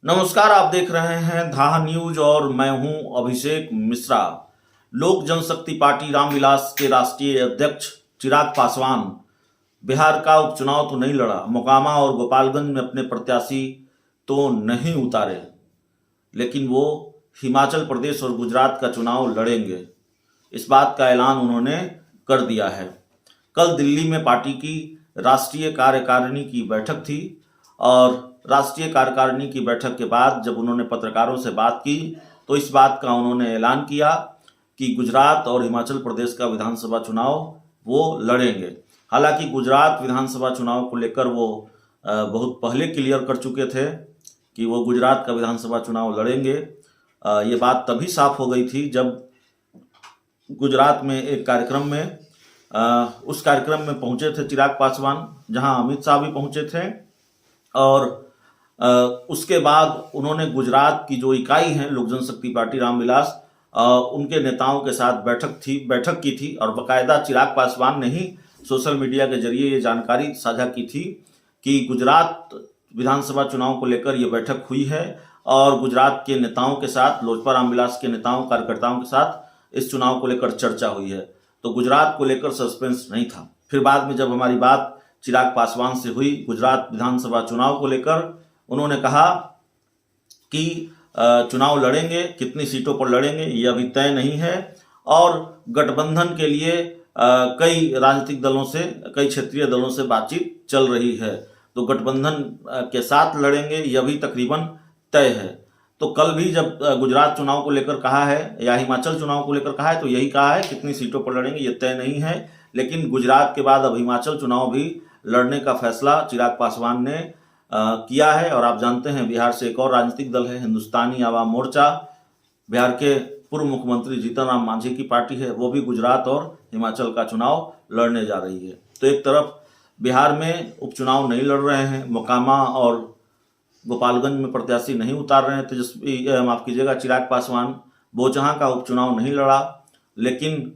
नमस्कार, आप देख रहे हैं धाहा न्यूज और मैं हूं अभिषेक मिश्रा। लोक जनशक्ति पार्टी रामविलास के राष्ट्रीय अध्यक्ष चिराग पासवान बिहार का उपचुनाव तो नहीं लड़ा, मोकामा और गोपालगंज में अपने प्रत्याशी तो नहीं उतारे, लेकिन वो हिमाचल प्रदेश और गुजरात का चुनाव लड़ेंगे। इस बात का ऐलान उन्होंने कर दिया है। कल दिल्ली में पार्टी की राष्ट्रीय कार्यकारिणी की बैठक थी और राष्ट्रीय कार्यकारिणी की बैठक के बाद जब उन्होंने पत्रकारों से बात की तो इस बात का उन्होंने ऐलान किया कि गुजरात और हिमाचल प्रदेश का विधानसभा चुनाव वो लड़ेंगे। हालांकि गुजरात विधानसभा चुनाव को लेकर वो बहुत पहले क्लियर कर चुके थे कि वो गुजरात का विधानसभा चुनाव लड़ेंगे। ये बात तभी साफ हो गई थी जब गुजरात में एक कार्यक्रम में उस कार्यक्रम में पहुंचे थे चिराग पासवान, जहां अमित शाह भी पहुंचे थे और उसके बाद उन्होंने गुजरात की जो इकाई है लोक जनशक्ति पार्टी रामविलास, उनके नेताओं के साथ बैठक की थी और बाकायदा चिराग पासवान ने ही सोशल मीडिया के जरिए ये जानकारी साझा की थी कि गुजरात विधानसभा चुनाव को लेकर ये बैठक हुई है और गुजरात के नेताओं के साथ, लोजपा रामविलास के नेताओं कार्यकर्ताओं के साथ इस चुनाव को लेकर चर्चा हुई है। तो गुजरात को लेकर सस्पेंस नहीं था। फिर बाद में जब हमारी बात चिराग पासवान से हुई गुजरात विधानसभा चुनाव को लेकर, उन्होंने कहा कि चुनाव लड़ेंगे, कितनी सीटों पर लड़ेंगे ये अभी तय नहीं है और गठबंधन के लिए कई राजनीतिक दलों से, कई क्षेत्रीय दलों से बातचीत चल रही है, तो गठबंधन के साथ लड़ेंगे ये अभी तकरीबन तय है। तो कल भी जब गुजरात चुनाव को लेकर कहा है या हिमाचल चुनाव को लेकर कहा है तो यही कहा है कितनी सीटों पर लड़ेंगे ये तय नहीं है, लेकिन गुजरात के बाद अब हिमाचल चुनाव भी लड़ने का फैसला चिराग पासवान ने किया है। और आप जानते हैं बिहार से एक और राजनीतिक दल है हिंदुस्तानी आवाम मोर्चा, बिहार के पूर्व मुख्यमंत्री जीतन राम मांझी की पार्टी है, वो भी गुजरात और हिमाचल का चुनाव लड़ने जा रही है। तो एक तरफ बिहार में उपचुनाव नहीं लड़ रहे हैं, मोकामा और गोपालगंज में प्रत्याशी नहीं उतार रहे हैं तेजस्वी, माफ कीजिएगा, चिराग पासवान, बोचहां का उपचुनाव नहीं लड़ा, लेकिन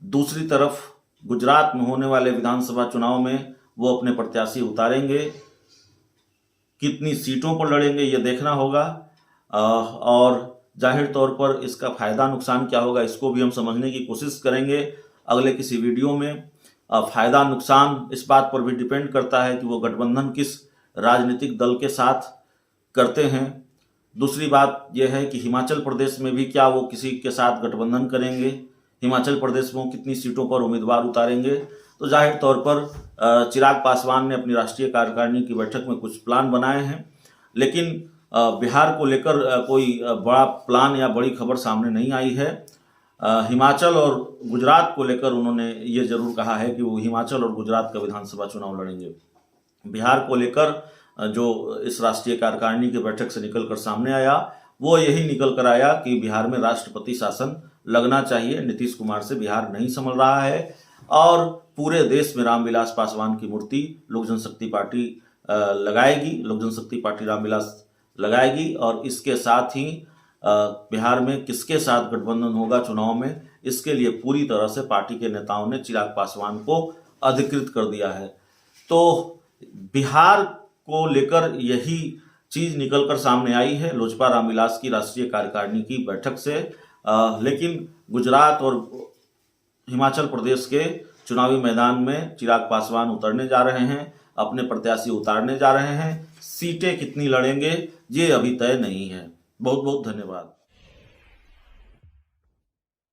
दूसरी तरफ गुजरात में होने वाले विधानसभा चुनाव में वो अपने प्रत्याशी उतारेंगे। कितनी सीटों पर लड़ेंगे ये देखना होगा और जाहिर तौर पर इसका फायदा नुकसान क्या होगा इसको भी हम समझने की कोशिश करेंगे अगले किसी वीडियो में। फायदा नुकसान इस बात पर भी डिपेंड करता है कि वो गठबंधन किस राजनीतिक दल के साथ करते हैं। दूसरी बात यह है कि हिमाचल प्रदेश में भी क्या वो किसी के साथ गठबंधन करेंगे, हिमाचल प्रदेश में कितनी सीटों पर उम्मीदवार उतारेंगे। तो जाहिर तौर पर चिराग पासवान ने अपनी राष्ट्रीय कार्यकारिणी की बैठक में कुछ प्लान बनाए हैं, लेकिन बिहार को लेकर कोई बड़ा प्लान या बड़ी खबर सामने नहीं आई है। हिमाचल और गुजरात को लेकर उन्होंने ये जरूर कहा है कि वो हिमाचल और गुजरात का विधानसभा चुनाव लड़ेंगे। बिहार को लेकर जो इस राष्ट्रीय कार्यकारिणी की बैठक से निकल कर सामने आया वो यही निकल कर आया कि बिहार में राष्ट्रपति शासन लगना चाहिए। नीतीश कुमार से बिहार नहीं संभल रहा है और पूरे देश में रामविलास पासवान की मूर्ति लोक जनशक्ति पार्टी लगाएगी, लोक जनशक्ति पार्टी रामविलास लगाएगी। और इसके साथ ही बिहार में किसके साथ गठबंधन होगा चुनाव में, इसके लिए पूरी तरह से पार्टी के नेताओं ने चिराग पासवान को अधिकृत कर दिया है। तो बिहार को लेकर यही चीज निकलकर सामने आई है लोजपा रामविलास की राष्ट्रीय कार्यकारिणी की बैठक से। लेकिन गुजरात और हिमाचल प्रदेश के चुनावी मैदान में चिराग पासवान उतरने जा रहे हैं, अपने प्रत्याशी उतारने जा रहे हैं। सीटें कितनी लड़ेंगे ये अभी तय नहीं है। बहुत बहुत धन्यवाद।